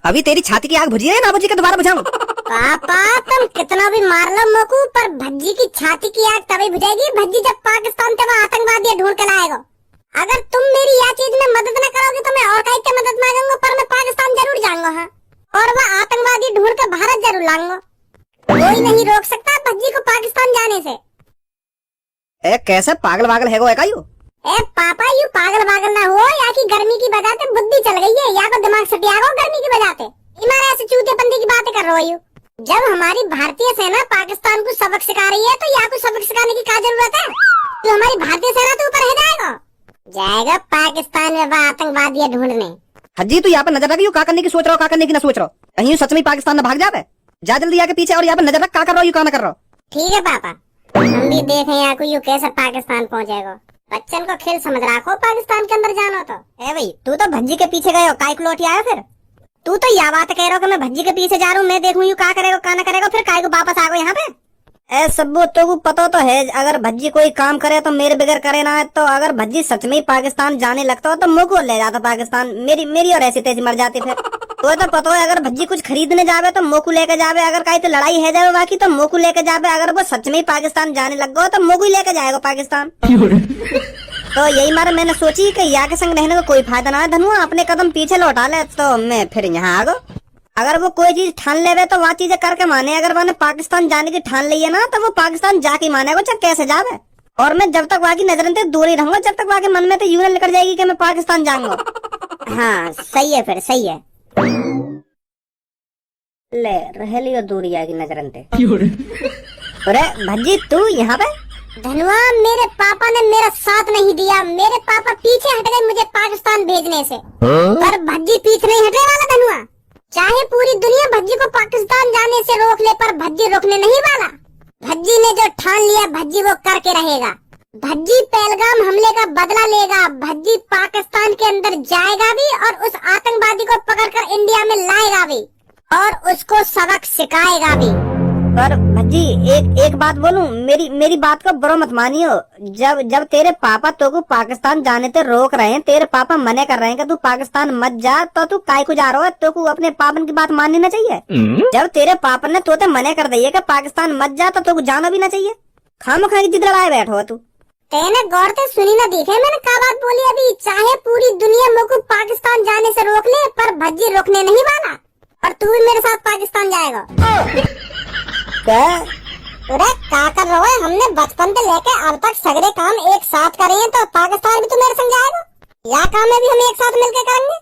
अभी तेरी छाती की आग बुझी है ना बुझी के दोबारा बुझाऊं? पापा तुम कितना भी मार लो मोकू, पर भज्जी की छाती की आग तभी बुझेगी भज्जी जब पाकिस्तान से वहाँ आतंकवादी ढूंढ कर लाएगा। अगर तुम मेरी यह चीज में मदद न करोगे तो मैं और कहीं से मदद मांगूंगा, पर मैं पाकिस्तान जरूर जाऊंगा। हाँ, और वह आतंकवादी ढूंढ कर भारत जरूर लाऊंगा। कोई नहीं रोक सकता भज्जी को पाकिस्तान जाने से। ए कैसे पागल वागल है वो यू? ए पापा यू पागल वागल ना हो, या की गर्मी की वजह से बुद्धि चल गई है, या को दिमाग सटिया गो गर्मी की वजह से। इमारे ऐसे चूतेपंती की बातें कर रहे हो। जब हमारी भारतीय सेना पाकिस्तान को सबक सिखा रही है तो यहाँ को सबक सिखाने की क्या जरूरत है? तो हमारी भारतीय सेना तो ऊपर है जाएगा पाकिस्तान में वह आतंकवादी ढूंढने। हज्जी तू यहाँ पे नजर रख, यू क्या करने की सोच रहा हो, क्या करने की ना सोच रहा हो? कहीं सच में पाकिस्तान में भाग जावे? जा जल्दी आके पीछे और यहाँ पे नजर रख, क्या कर रहा हो, यू क्या ना कर रहा हो? ठीक है पापा, हम भी देखें यहाँ को यू कैसे पाकिस्तान पहुँचेगा। बच्चन को खेल समझ रखो, पाकिस्तान के अंदर जाना तो। ए भाई तू तो भज्जी के पीछे गए हो, काय को लौट आया फिर? तू तो यह बात कह रहा हो कि मैं भज्जी के पीछे जा रहा हूँ, मैं देखूं यू क्या करेगा क्या ना करेगा, फिर काय को वापस आ गए यहाँ पे? ए सब्बू तो पता तो है, अगर भज्जी कोई काम करे तो मेरे बगैर करे ना। तो अगर भज्जी सच में पाकिस्तान जाने लगता हो तो मुझको ले जाता पाकिस्तान, मेरी और ऐसी तेजी मर जाती फिर। तो पता है अगर भज्जी कुछ खरीदने जावे तो मोकू लेके जावे, अगर कहीं तो लड़ाई है जावे बाकी तो मोकू लेके जावे। अगर वो सच में पाकिस्तान जाने लग गो तो मोकू लेके जाएगा पाकिस्तान। तो यही मारे मैंने सोची कि या के संग रहने का कोई फायदा ना है, धनुआ अपने कदम पीछे लौटा ले। तो मैं फिर यहाँ आ गो। अगर वो कोई चीज ठान लेवे तो वह चीजें करके माने, अगर मैंने पाकिस्तान जाने की ठान ली है ना तो वो पाकिस्तान जाके मानेगा, चाहे कैसे जावे। और मैं जब तक वहाँ की नजरों से दूर ही रहूंगा, जब तक वहाँ के मन में तो यूं निकल जाएगी कि मैं पाकिस्तान जाऊंगा। हाँ सही है, फिर सही है। ले रह लियो दूरी आएगी नजरन ते। अरे भज्जी तू यहाँ पे? धनुआ मेरे पापा ने मेरा साथ नहीं दिया, मेरे पापा पीछे हट गए मुझे पाकिस्तान भेजने से। पर भज्जी पीछे नहीं हटने वाला धनुआ। चाहे पूरी दुनिया भज्जी को पाकिस्तान जाने से रोक ले, पर भज्जी रोकने नहीं वाला। भज्जी ने जो ठान लिया भज्जी वो करके रहेगा। भज्जी पहलगाम हमले का बदला लेगा। भज्जी पाकिस्तान के अंदर जाएगा भी और उस आतंकवादी को पकड़कर इंडिया में लाएगा भी और उसको सबक सिखाएगा भी। पर भज्जी एक बात बोलूं, मेरी बात को बुरा मत मानियो। जब तेरे पापा तो को पाकिस्तान जाने से रोक रहे हैं, तेरे पापा मने कर रहे हैं कि तू पाकिस्तान मत जा, तो तू काय को जा रहा है? तो को अपने पापन की बात माननी ना चाहिए। जब तेरे पापा ने तोते मने कर दिए कि पाकिस्तान मत जा तो को जाना भी ना चाहिए। खामखा की जिद लड़ाए बैठो है तू। तेने गौर से सुनी ना देखे मैंने क्या बात बोली अभी? चाहे पूरी दुनिया मुझको पाकिस्तान जाने से रोक ले, पर भज्जी रोकने नहीं वाला। और तू भी मेरे साथ पाकिस्तान जाएगा। अरे क्या कर रहे हो? हमने बचपन से लेके अब तक सगरे काम एक साथ करे हैं, तो पाकिस्तान भी तू मेरे संग जाएगा? या काम में भी हम एक साथ मिलकर करेंगे?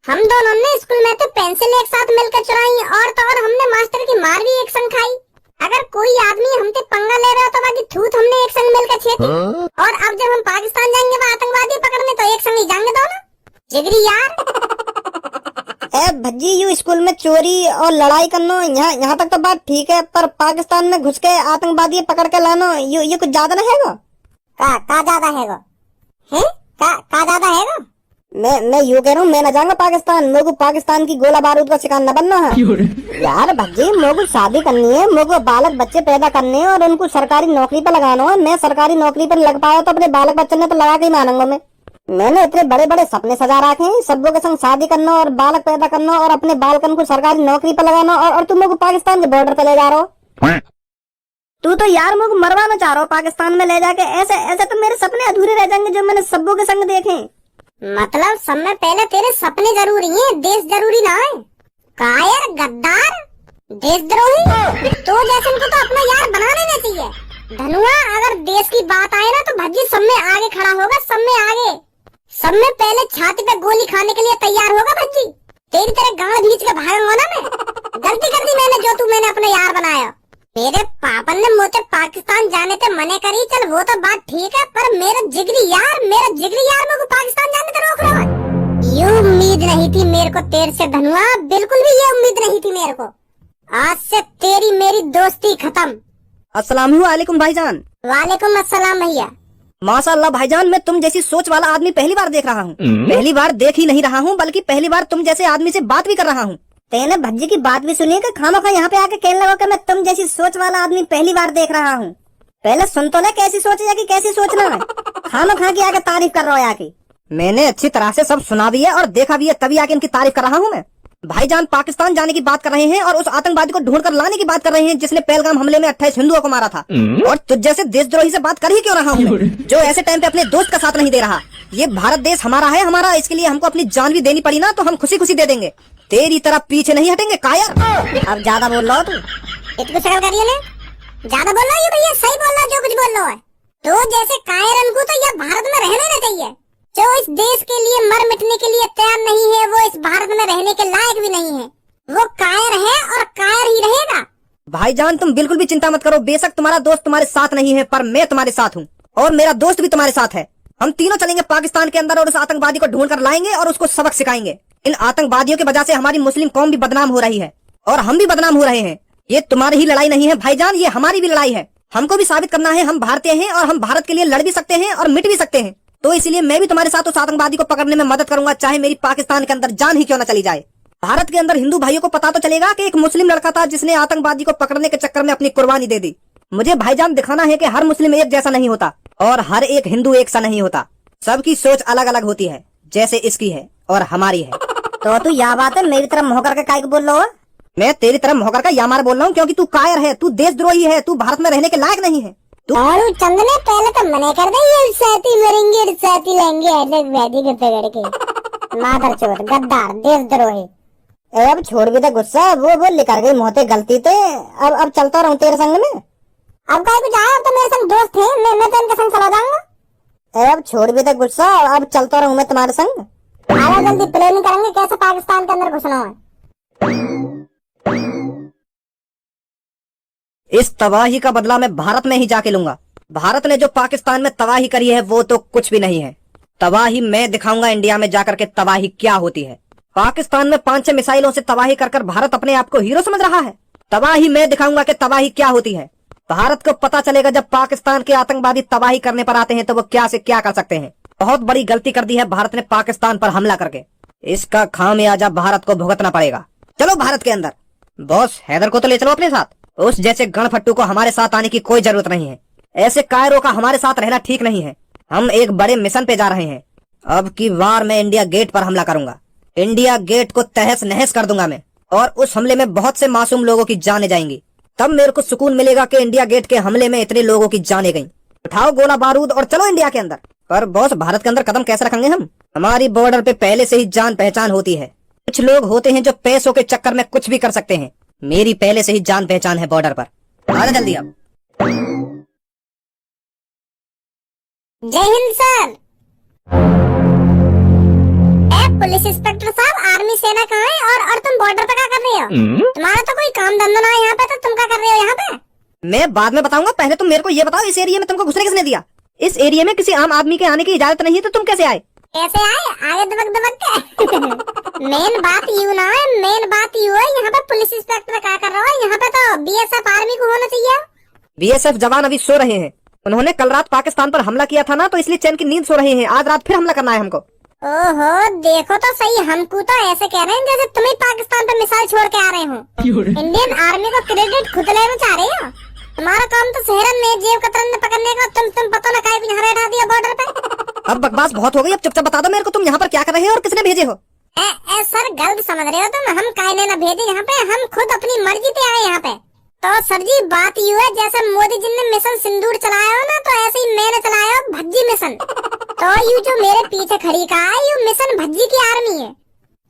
हम दोनों ने स्कूल में तो पेंसिल एक साथ मिलकर चुराई, और तो और हमने मास्टर की मार भी एक संग खाई। अगर कोई आदमी हमसे पंगा ले रहा हो तो बाकी थूत हमने एक संग मिलकर छेती। और अब जब हम पाकिस्तान जाएंगे वहाँ आतंकवादी पकड़ने तो एक संग ही जाएंगे दोनों। जिगरी यार। भज्जी यू स्कूल में चोरी और लड़ाई करना यहाँ तक तो बात ठीक है, पर पाकिस्तान में घुस के आतंकवादी पकड़ के लाना ये कुछ ज्यादा ना हैगा? का ज्यादा हैगा? का ज्यादा हैगा? मैं यूँ कह रहा हूँ, मैं न जाऊंगा पाकिस्तान। मेरे को पाकिस्तान की गोला बारूद का शिकार न बनना है। यार भज्जी मेरे को शादी करनी है, मेरे को बालक बच्चे पैदा करने हैं और उनको सरकारी नौकरी पर लगाना है। मैं सरकारी नौकरी पर लग पाया तो अपने बालक बच्चे ने तो लगा के ही मानूंगा। मैंने इतने बड़े बड़े सपने सजा रखे हैं, सबों के संग शादी करना और बालक पैदा करना और अपने बालकन को सरकारी नौकरी पर लगाना, और तुम मेरे को पाकिस्तान के बॉर्डर पे ले जा रहे हो। तू तो यार मेरे को मरवाना चाह रहा हो पाकिस्तान में ले जाके। ऐसे तो मेरे सपने अधूरे रह जाएंगे जो मैंने सबों के संग देखे। मतलब सब में पहले तेरे सपने जरूरी हैं, देश जरूरी ना है। कायर, गद्दार, देशद्रोही, तो जैसे को तो अपना यार बना लेना चाहिए। धनुआ अगर देश की बात आए ना तो भज्जी सब में आगे खड़ा होगा, सब में आगे, सब में पहले छाती पे गोली खाने के लिए तैयार होगा भज्जी। तेरी तरह गांड भींच के भागूंगा ना मैं। गलती कर दी मैंने जो तू मैंने अपना यार बनाया। मेरे पापा ने मुझे पाकिस्तान जाने से मने करी, चल वो तो बात ठीक है, पर मेरा जिगरी यार मेरे को पाकिस्तान जाने से रोक रहा है। ये उम्मीद नहीं थी मेरे को तेरे से धनुआ, बिल्कुल भी ये उम्मीद नहीं थी मेरे को। आज से तेरी मेरी दोस्ती खत्म। अस्सलाम वालेकुम भाईजान। वालेकुम अस्सलाम भैया। माशाअल्लाह भाईजान, मैं तुम जैसी सोच वाला आदमी पहली बार देख रहा हूँ। पहली बार देख ही नहीं रहा हूँ, बल्कि पहली बार तुम जैसे आदमी से बात भी कर रहा हूँ। तेने भज्जी की बात भी सुनी कि खामखा यहाँ पे आके कहने लगा कि मैं तुम जैसी सोच वाला आदमी पहली बार देख रहा हूँ। पहले सुन तो ले कैसी सोच है कि कैसी सोचना है। खामखा की आके तारीफ कर रहा है आके। मैंने अच्छी तरह से सब सुना भी है और देखा भी है, तभी आके इनकी तारीफ कर रहा हूँ मैं। भाईजान पाकिस्तान जाने की बात कर रहे हैं और उस आतंकवादी को ढूंढ कर लाने की बात कर रहे हैं जिसने पहलगाम हमले में 28 हिंदुओं को मारा था। और तुझ जैसे देशद्रोही से बात कर ही क्यों रहा हूँ मैं, जो ऐसे टाइम पे अपने दोस्त का साथ नहीं दे रहा। ये भारत देश हमारा है, हमारा, इसके लिए हमको अपनी जान भी देनी पड़ी ना तो हम खुशी खुशी दे देंगे। तेरी तरह पीछे नहीं हटेंगे कायर। अब ज्यादा बोल रहा हो तू, इतनी शक्ल करिए ना, ज्यादा बोल रहा है भैया, सही बोल रहा जो कुछ बोल रहा है। तो जैसे कायरन को तो यह भारत में रहना ना चाहिए, जो इस देश के लिए मर मिटने के लिए तैयार नहीं है, वो इस भारत में रहने के लायक भी नहीं है। वो कायर है और कायर ही रहेगा। भाईजान तुम बिल्कुल भी चिंता मत करो, बेशक तुम्हारा दोस्त तुम्हारे साथ नहीं है पर मैं तुम्हारे साथ हूँ और मेरा दोस्त भी तुम्हारे साथ है। हम तीनों चलेंगे पाकिस्तान के अंदर और उस आतंकवादी को ढूंढ कर लाएंगे और उसको सबक सिखाएंगे। इन आतंकवादियों की वजह से हमारी मुस्लिम कौम भी बदनाम हो रही है और हम भी बदनाम हो रहे हैं। ये तुम्हारी ही लड़ाई नहीं है भाईजान, ये हमारी भी लड़ाई है। हमको भी साबित करना है हम भारतीय हैं और हम भारत के लिए लड़ भी सकते हैं और मिट भी सकते हैं। तो इसलिए मैं भी तुम्हारे साथ उस आतंकवादी को पकड़ने में मदद करूंगा, चाहे मेरी पाकिस्तान के अंदर जान ही क्यों न चली जाए। भारत के अंदर हिंदू भाइयों को पता तो चलेगा कि एक मुस्लिम लड़का था जिसने आतंकवादी को पकड़ने के चक्कर में अपनी कुर्बानी दे दी। मुझे भाईजान दिखाना है कि हर मुस्लिम एक जैसा नहीं होता और हर एक हिंदू एक सा नहीं होता। सबकी सोच अलग अलग होती है, जैसे इसकी है और हमारी है। तो तू यह बात है मेरी तरफ मुंह करके काहे को बोल रहा हो? मैं तेरी तरफ मुंह करके यामार बोल रहा हूँ क्योंकि तू कायर है, तू देशद्रोही है, तू भारत में रहने के लायक नहीं है। और चंद ने पहले तो मना कर दे, ये साथी मरेंगे साथी लेंगे ऐसे वैदी के पकड़ के। मादर चोद, गद्दार, देशद्रोही। अब छोड़ भी दे गुस्सा, वो लिकर गई मोहते गलती थे। अब चलता रहूं तेरे संग में। अब कहीं कुछ आया तो मेरे संग दोस्त थे, मैं तो इनके संग चला जाऊंगा। अब छोड़ भी दे गुस्सा, अब चलता रहूं मैं तुम्हारे संग। आया जल्दी प्लानिंग करेंगे कैसे पाकिस्तान के अंदर घुसना है। इस तबाही का बदला मैं भारत में ही जाके लूंगा। भारत ने जो पाकिस्तान में तबाही करी है वो तो कुछ भी नहीं है। तबाही मैं दिखाऊंगा इंडिया में जाकर के तबाही क्या होती है। पाकिस्तान में 5-6 मिसाइलों से तबाही कर कर भारत अपने आप को हीरो समझ रहा है। तबाही मैं दिखाऊंगा कि तबाही क्या होती है। भारत को पता चलेगा जब पाकिस्तान के आतंकवादी तबाही करने पर आते हैं तो वो क्या से क्या कर सकते हैं। बहुत बड़ी गलती कर दी है भारत ने पाकिस्तान पर हमला करके, इसका खामियाजा भारत को भुगतना पड़ेगा। चलो भारत के अंदर। बॉस हैदर को तो ले चलो अपने साथ, उस जैसे गणफट्टू को हमारे साथ आने की कोई जरूरत नहीं है। ऐसे कायरों का हमारे साथ रहना ठीक नहीं है। हम एक बड़े मिशन पे जा रहे हैं। अब की बार मैं इंडिया गेट पर हमला करूंगा। इंडिया गेट को तहस नहस कर दूंगा मैं, और उस हमले में बहुत से मासूम लोगों की जानें जाएंगी। तब मेरे को सुकून मिलेगा कि इंडिया गेट के हमले में इतने लोगों की जानें गईं। उठाओ गोला बारूद और चलो इंडिया के अंदर। पर बॉस भारत के अंदर कदम कैसे रखेंगे हम? हमारी बॉर्डर पे पहले से ही जान पहचान होती है। कुछ लोग होते हैं जो पैसों के चक्कर में कुछ भी कर सकते हैं। मेरी पहले से ही जान पहचान है बॉर्डर पर। आ जल्दी अब। जय हिंद सर। पुलिस इंस्पेक्टर साहब, आर्मी सेना कहाँ है और तुम बॉर्डर पे क्या कर रहे हो? तुम्हारा तो कोई काम धंधा ना है यहाँ पे, तो तुम क्या कर रहे हो यहाँ पे? मैं बाद में बताऊंगा, पहले तुम मेरे को ये बताओ इस एरिया में तुमको घुसने किसने दिया? इस एरिया में किसी आम आदमी के आने की इजाजत नहीं है, तो तुम कैसे आए? कैसे आए? आगे दबक दबक के। मेन बात यू ना है, मेन बात यू है यहाँ पे पुलिस इंस्पेक्टर क्या कर रहा है? यहाँ पे तो बीएसएफ आर्मी को होना चाहिए। बीएसएफ जवान अभी सो रहे हैं। उन्होंने कल रात पाकिस्तान पर हमला किया था ना, तो इसलिए चैन की नींद सो रहे हैं। आज रात फिर हमला करना है हमको। ओहो, देखो तो सही, हमको तो ऐसे कह रहे हैं जैसे तुम ही पाकिस्तान पे मिसाइल छोड़ के आ रहे हो। इंडियन आर्मी को क्रेडिट खुद लेना चाह रहे हो। तुम्हारा काम तो शहरन में जेब कतरन पकड़ने का, तुम पता ना काहे यहाँ बैठा दिया बॉर्डर पे। अब बकवास बहुत हो गई, अब चुपचाप बता दो मेरे को तुम यहाँ पर क्या कर रहे हो और किसने भेजे हो? सर गलत समझ रहे हो तुम, हम काहे ना भेजे यहाँ पे, हम खुद अपनी मर्जी पे आए यहाँ पे। तो सर जी बात यू है, जैसे मोदी जी ने मिशन सिंदूर चलाया हो ना, तो ऐसे ही मैंने चलाया हो भज्जी मिशन। तो यू जो मेरे पीछे खड़ी का है, यू मिशन भज्जी की आर्मी है।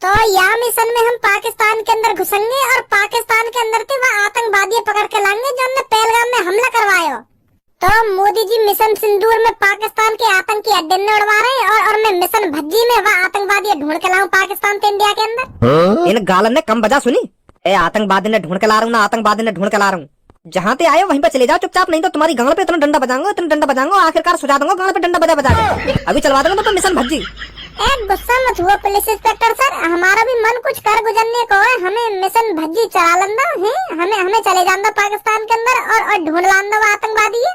तो यह मिशन में हम पाकिस्तान के अंदर घुसेंगे और पाकिस्तान के अंदर से वह आतंकवादी पकड़ के लाएंगे जो हमने पहलगाम में हमला करवाया। तो मोदी जी मिशन सिंदूर में पाकिस्तान के आतंकी अड्डे में उड़वा रहे हैं और मैं मिशन भज्जी में वह आतंकवादी ढूंढ के लाऊं पाकिस्तान से इंडिया के अंदर। इन गालन ने कम बजा सुनी। ए आतंकवादी ने ढूंढ के ला रहा हूँ ना, आतंकवादी ने ढूंढ के ला रहा हूँ। जहाँ पे आए वहीं पे चले जाओ चुपचाप, नहीं तो तुम्हारी गांड पे इतना डंडा बजाऊंगा आखिरकार सुझा दूंगा गांड पे डंडा बजा के। अभी चलवा दूंगा तो मिशन भज्जी। गुस्सा मत हुआ पुलिस इंस्पेक्टर सर, हमारा भी मन कुछ कर गुजरने को है। हमें मिशन भज्जी चला लंदा है, हमें चले जाना पाकिस्तान के अंदर और ढूंढ लाना वो आतंकवादी है।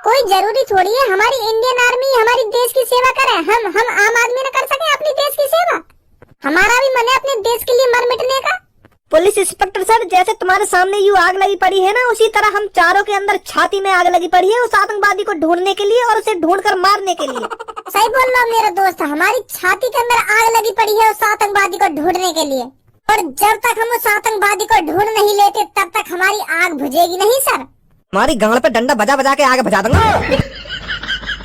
कोई जरूरी थोड़ी है हमारी इंडियन आर्मी हमारी देश की सेवा करे। हम आम आदमी न कर सके अपनी देश की सेवा? हमारा भी मन है अपने देश के लिए मर मिटने का। पुलिस इंस्पेक्टर सर, जैसे तुम्हारे सामने यू आग लगी पड़ी है ना, उसी तरह हम चारों के अंदर छाती में आग लगी पड़ी है उस आतंकवादी को ढूंढने के लिए और उसे ढूंढकर मारने के लिए। सही बोल रहा मेरा दोस्त, हमारी छाती के अंदर आग लगी पड़ी है उस आतंकवादी को ढूंढने के लिए। और जब तक हम उस आतंकवादी को ढूंढ नहीं लेते तब तक हमारी आग बुझेगी नहीं सर। हमारी गांड पे डंडा बजा बजा के आगे भजा दूंगा।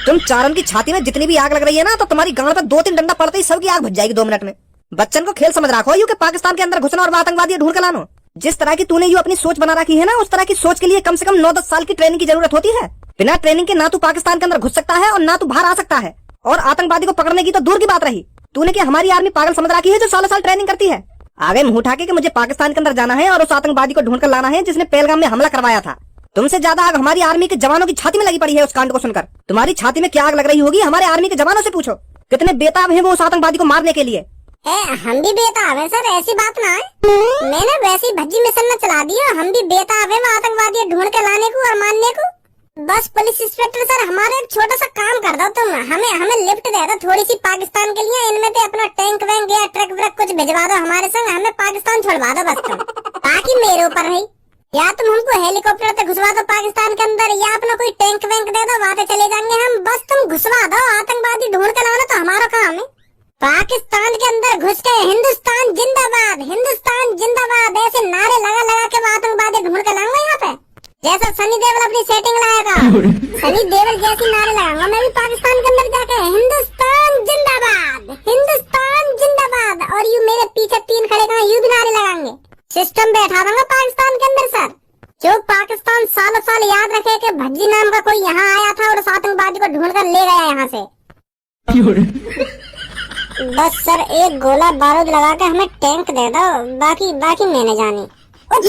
तुम चारण की छाती में जितनी भी आग लग रही है ना, तो तुम्हारी गांड पे 2-3 डंडा पड़ते ही सबकी आग बुझ जाएगी 2 मिनट में। बच्चन को खेल समझ रखो, यू के पाकिस्तान के अंदर घुसना और आतंकवादी ढूंढ के लाना। जिस तरह की तूने यू अपनी सोच बना रखी है ना, उस तरह की सोच के लिए कम से कम 9-10 साल की ट्रेनिंग की जरूरत होती है। बिना ट्रेनिंग के ना तू पाकिस्तान के अंदर घुस सकता है और ना तू बाहर आ सकता है। और आतंकवादी को पकड़ने की तो दूर की बात रही, तूने कि हमारी आर्मी पागल समझ रखी है जो सालों साल ट्रेनिंग करती है। आगे मुंह उठा के मुझे पाकिस्तान के अंदर जाना है और उस आतंकवादी को ढूंढ कर लाना है जिसने पहलगाम में हमला करवाया था। तुमसे ज्यादा आग हमारी आर्मी के जवानों की छाती में लगी पड़ी है। उस कांड को सुनकर तुम्हारी छाती में क्या आग लग रही होगी, हमारे आर्मी के जवानों से पूछो। कितने बेताब हैं वो उस आतंकवादी को मारने के लिए। हम भी बेताब हैं सर, ऐसी बात ना है। मैंने वैसी भज्जी मिशन में चला दी और हम भी बेताब हैं वो आतंकवादी ढूंढ के लाने को और मारने को। बस पुलिस इंस्पेक्टर सर, हमारा एक छोटा सा काम कर दो तुम। हमें लिफ्ट दे दो थोड़ी सी पाकिस्तान के लिए। इनमें से अपना टैंक वैंक या ट्रक व्रक कुछ भिजवा दो हमारे संग, हमें पाकिस्तान छोड़वा दो बस तुम। बाकी मेरे ऊपर रही, या तुम हमको हेलीकॉप्टर से घुसवा दो पाकिस्तान के अंदर, या अपना कोई टैंक वैंक दे दो, वहाँ चले जाएंगे हम। बस तुम घुसवा दो, आतंकवादी ढूंढ के लाना तो हमारा काम है। पाकिस्तान के अंदर घुस के हिंदुस्तान जिंदाबाद, हिंदुस्तान जिंदाबाद ऐसे नारे लगा लगा के आतंकवादी ढूंढ के लाऊंगा यहाँ पे। जैसा सनी देओल अपनी सेटिंग लाएगा, सनी देओल जैसी नारे लगाऊंगा मैं भी पाकिस्तान के अंदर जाके, हिंदुस्तान जिंदाबाद, हिंदुस्तान जिंदाबाद। और यू मेरे पीछे 3 खड़े कहाँ, यू भी नारे लगाएंगे। सिस्टम बैठा दूंगा पाकिस्तान के अंदर सर। जो पाकिस्तान सालों साल याद रखे कि भज्जी नाम का कोई यहाँ आया था और उस आतंकवादी को ढूंढ कर ले गया यहाँ से। बस सर एक गोला बारूद लगा के हमें टैंक दे दो, बाकी मैंने जानी। मार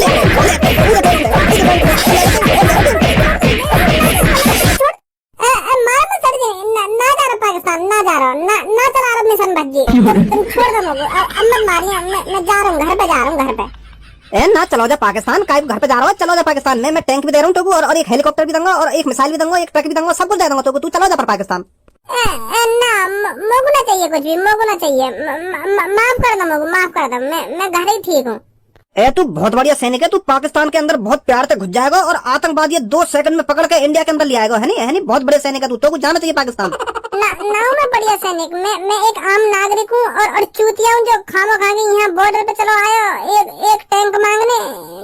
सर जी, ना जा रहा पाकिस्तान, ना जा रहा, ना चला रहा मिशन भज्जी। तुम छोड़ दो मुझे, अब मत मारिए। मैं जा रहा हूँ घर पे, जा रहा हूँ घर पे। ना चलो जा पाकिस्तान, काय घर पे जा रहा हो, चलो जा पाकिस्तान में। मैं टैंक भी दे रहा हूँ तुमको और एक हेलीकॉप्टर भी दूंगा और एक मिसाइल भी दूंगा, एक ट्रक भी दूंगा, सब कुछ दे दूंगा तुमको। तू चलो जा पर पाकिस्तान। ना मोगू ना चाहिए, कुछ भी मोगू ना चाहिए। माफ कर दो मोगू, माफ कर दो। मैं घर ही ठीक हूँ। तू बहुत बढ़िया सैनिक है, तू पाकिस्तान के अंदर बहुत प्यार से घुस जाएगा और आतंकवादी 2 सेकंड में पकड़ के इंडिया के अंदर ले आएगा। है नहीं बहुत बड़े सैनिक है तू, तो कुछ जाना चाहिए पाकिस्तान। ना मैं बढ़िया सैनिक, मैं एक आम नागरिक हूँ और चूतिया हूँ जो खामो खागे यहाँ बॉर्डर पे चलो आयो एक टैंक मांगने।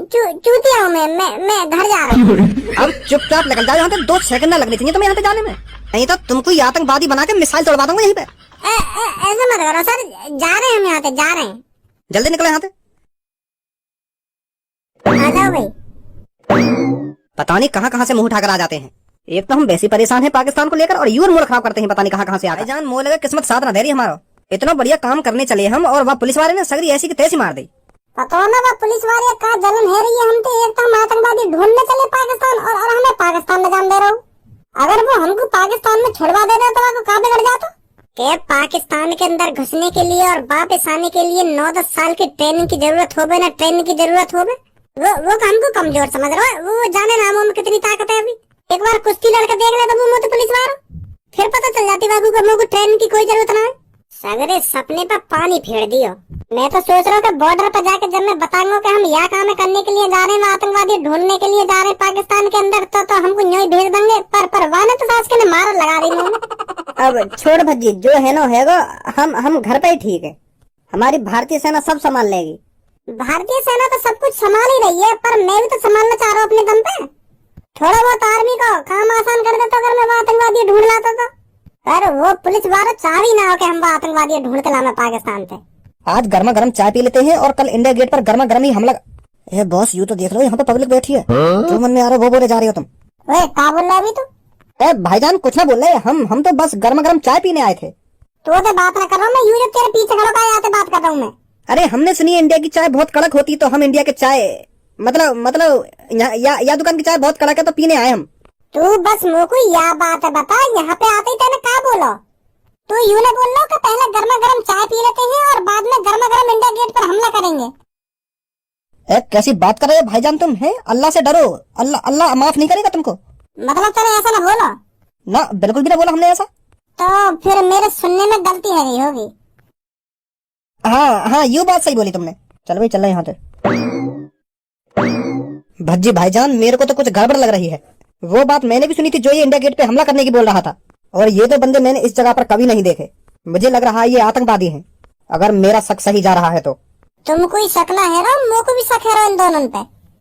चूतिया हूँ मैं घर जा रहा हूँ। अब चुपचाप निकल जाओ यहाँ से, 2 सेकंड ना लगने चाहिए तुम्हें यहाँ पे जाने में, नहीं तो तुमको ये आतंकवादी बना के मिसाइल तोड़वा दूंगा यहीं पे। ऐसे मत करो सर, जा रहे हैं हम यहाँ से, जा रहे हैं। जल्दी निकलो यहाँ से। आ जाओ भाई। पता नहीं कहाँ से मुंह उठाकर आ जाते हैं। एक तो हम वैसे परेशान हैं पाकिस्तान को लेकर और यूर मूड खराब करते हैं, पता नहीं कहाँ से आते। जान मोह लगे किस्मत साथ ना दे रही हमारा। इतना बढ़िया काम करने चले हम और वह पुलिस वाले ने सगरी ऐसी की तैसी मार दी। पता ना वह पुलिस वाले का जलन है रही है हम तो। एक तो हम आतंकवादी ढूंढने चले पाकिस्तान और हमें पाकिस्तान में जान दे रहा हूँ। अगर वो हमको पाकिस्तान में छुड़वा दे रहे तो कहाँ बिगड़ जाता। के पाकिस्तान के अंदर घुसने के लिए और वापस आने के लिए 9-10 साल की ट्रेनिंग की जरूरत हो, ना ट्रेनिंग की जरूरत हो। वो हमको कमजोर समझ रहा है। वो जाने नामों में कितनी ताकत है। अभी एक बार कुश्ती लड़के देख ले तो वो तो पुलिस वाला, फिर पता चल जाती बाबू को मुझको ट्रेनिंग की कोई जरूरत ना है। सगरे सपने पर पानी फेर दियो। मैं तो सोच रहा हूँ कि बॉर्डर पर जाकर जब मैं बताऊंगा कि हम यहाँ काम करने के लिए जा रहे हैं, आतंकवादी ढूंढने के लिए जा रहे हैं पाकिस्तान के अंदर, तो हमको यूं ही भेज देंगे। पर वाने तो सास के मार लगा रही हूँ। अब छोड़ भज्जी, जो है ना हैगा, हम घर पे ही ठीक है। हमारी भारतीय सेना सब संभाल लेगी। भारतीय सेना तो सब कुछ संभाल ही रही है, पर मैं भी तो संभालना चाह रहा हूँ अपने दम पे। थोड़ा बहुत आर्मी को काम आसान कर देता अगर मैं आतंकवादी ढूंढ लाता तो। पर वो पुलिस वाले चाह ही ना हो कि हम आतंकवादी ढूंढ के लाना पाकिस्तान से। आज गर्मा गर्म चाय पी लेते हैं और कल इंडिया गेट पर गर्मा गर्म ही हमला। बॉस यू तो देख लो, यहाँ पे पब्लिक बैठी है। जो मन में आ रहा है वो बोले जा रही हो तुम। क्या बोल रहे अभी तू? भाईजान कुछ ना बोल रहे, हम तो बस गर्मा गर्म चाय पीने आए थे। तो बात ना कर रहा हूँ मैं, यूं जब तेरे पीछे खड़ा होकर आते बात कर रहा हूँ मैं। अरे हमने सुनी है इंडिया की चाय बहुत कड़क होती, तो हम इंडिया के चाय मतलब या दुकान की चाय बहुत कड़क है तो पीने आए हम। तू बस मुझको यह बात बता, यहाँ पे आते ही तेने क्या बोलो? तू यूं ना बोल लो कि पहले गर्मा गर्म चाय पी लेते हैं और बाद में गर्मा गर्म इंडिया गेट पर हमला करेंगे। कैसी बात कर रहे हो भाईजान तुम? है अल्लाह से डरो, अल्लाह माफ नहीं करेगा तुमको। मतलब तेरे ऐसा ना बोलो ना, बिल्कुल भी ना बोला हमने ऐसा। तो फिर मेरे सुनने में गलती है रही होगी। हाँ ये बात सही बोली तुमने। चल भाई चल रहे यहाँ से। भज्जी भाईजान मेरे को तो कुछ गड़बड़ लग रही है। वो बात मैंने भी सुनी थी जो ये इंडिया गेट पे हमला करने की बोल रहा था, और ये तो बंदे मैंने इस जगह पर कभी नहीं देखे। मुझे लग रहा है ये आतंकवादी हैं, अगर मेरा शक सही जा रहा है तो। तुम कोई शकला है रो, मेरे को भी शक है रो इन दोनों पे।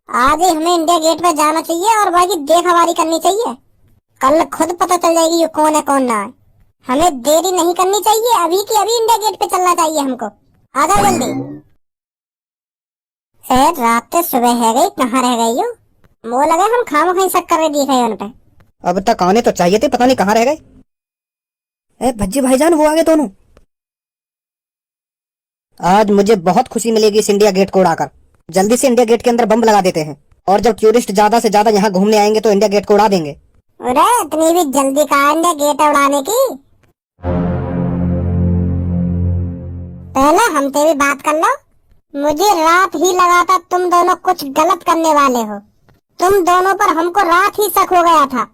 आज ही हमें इंडिया गेट पे जाना चाहिए और बाकी देखभाली करनी चाहिए। कल खुद पता चल जाएगी ये कौन है कौन ना है। हमें देरी नहीं करनी चाहिए, अभी की अभी इंडिया गेट पे चलना चाहिए हमको। आ जाओ जल्दी। रात से सुबह है गई, कहाँ रह गई हो? मो लगा हम खाम खाई शक कर रहे दिख रहे उन पे। अब तक आने तो चाहिए थे, पता नहीं कहाँ रह गए। भज्जी भाईजान वो आ गए दोनों। आज मुझे बहुत खुशी मिलेगी इस इंडिया गेट को उड़ाकर। जल्दी से इंडिया गेट के अंदर बम लगा देते हैं और जब टूरिस्ट ज्यादा से ज्यादा यहाँ घूमने आएंगे तो इंडिया गेट को उड़ा देंगे। अरे इतनी भी जल्दी कहाँ इंडिया गेट उड़ाने की? पहले हमसे भी बात कर लो। मुझे रात ही लगा था तुम दोनों कुछ गलत करने वाले हो। तुम दोनों पर हमको रात ही शक हो गया था।